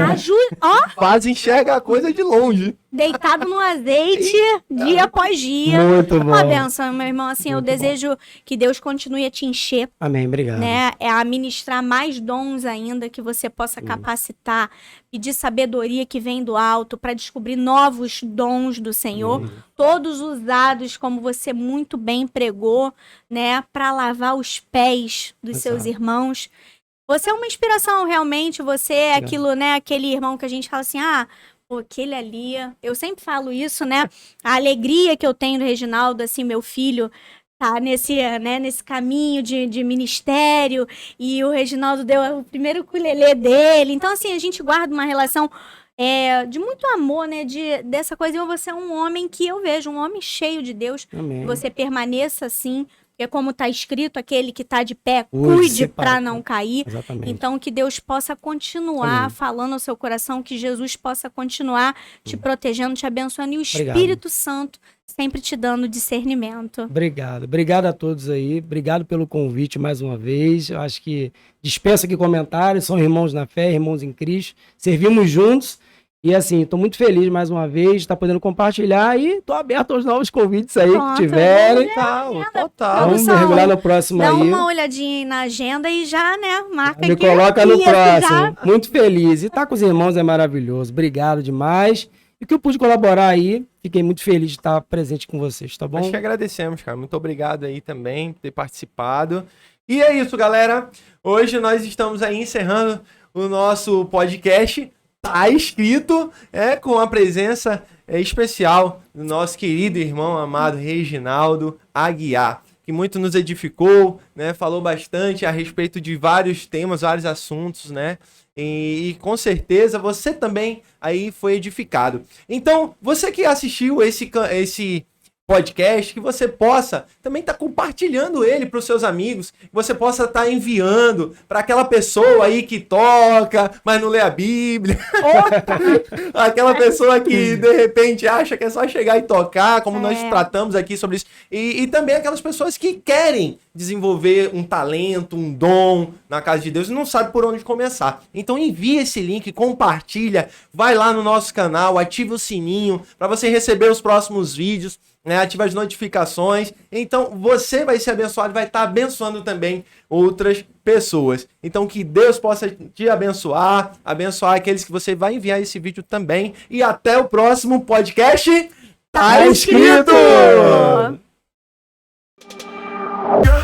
ó, Faz enxerga a coisa de longe. deitado no azeite, dia após dia. Muito bom. Uma benção, meu irmão. Assim, eu Muito bom. desejo que Deus continue a te encher, Amém, obrigado. né? É a ministrar mais dons ainda, que você possa capacitar, pedir sabedoria que vem do alto para descobrir novos dons do Senhor, todos usados, como você muito bem pregou, né? Para lavar os pés dos seus Exato. irmãos. Você é uma inspiração, realmente. Você é aquilo, né? Aquele irmão que a gente fala assim, pô, aquele ali. Eu sempre falo isso, né? A alegria que eu tenho do Reginaldo, assim, meu filho tá nesse caminho de ministério, e o Reginaldo deu o primeiro ukulele dele. Então, assim, a gente guarda uma relação de muito amor, né? Dessa coisa. E você é um homem que eu vejo, um homem cheio de Deus. Amém. Que você permaneça assim, porque como está escrito, aquele que está de pé, Cuide, cuide para separa. não cair. Exatamente. Então, que Deus possa continuar Amém. falando ao seu coração, que Jesus possa continuar te protegendo, te abençoando, e o Obrigado. Espírito Santo sempre te dando discernimento. Obrigado. Obrigado a todos aí. Obrigado pelo convite mais uma vez. Eu acho que dispensa aqui comentários. São irmãos na fé, irmãos em Cristo. Servimos juntos. E assim, tô muito feliz mais uma vez de estar podendo compartilhar e tô aberto aos novos convites aí Pronto, que tiverem. Total. Vamos Produção, mergulhar no próximo Dá aí. uma olhadinha aí na agenda e já, né, marca Me aqui. coloca no Isso, próximo. já. Muito feliz. E estar com os irmãos é maravilhoso. Obrigado demais. E que eu pude colaborar aí, fiquei muito feliz de estar presente com vocês, tá bom? Nós que agradecemos, cara. Muito obrigado aí também por ter participado. E é isso, galera. Hoje nós estamos aí encerrando o nosso podcast. Tá escrito, com a presença especial do nosso querido irmão amado Reginaldo Aguiar, que muito nos edificou, né? Falou bastante a respeito de vários temas, vários assuntos, né? E com certeza você também aí foi edificado. Então, você que assistiu esse podcast, que você possa também estar compartilhando ele para os seus amigos, que você possa estar enviando para aquela pessoa aí que toca, mas não lê a Bíblia. Aquela pessoa que de repente acha que é só chegar e tocar, como nós tratamos aqui sobre isso. E também aquelas pessoas que querem desenvolver um talento, um dom na casa de Deus e não sabe por onde começar. Então envia esse link, compartilha, vai lá no nosso canal, ativa o sininho para você receber os próximos vídeos, né? Ativa as notificações. Então você vai ser abençoado e vai estar abençoando também outras pessoas. Então que Deus possa te abençoar, abençoar aqueles que você vai enviar esse vídeo também. E até o próximo podcast. Tá escrito! Escrito!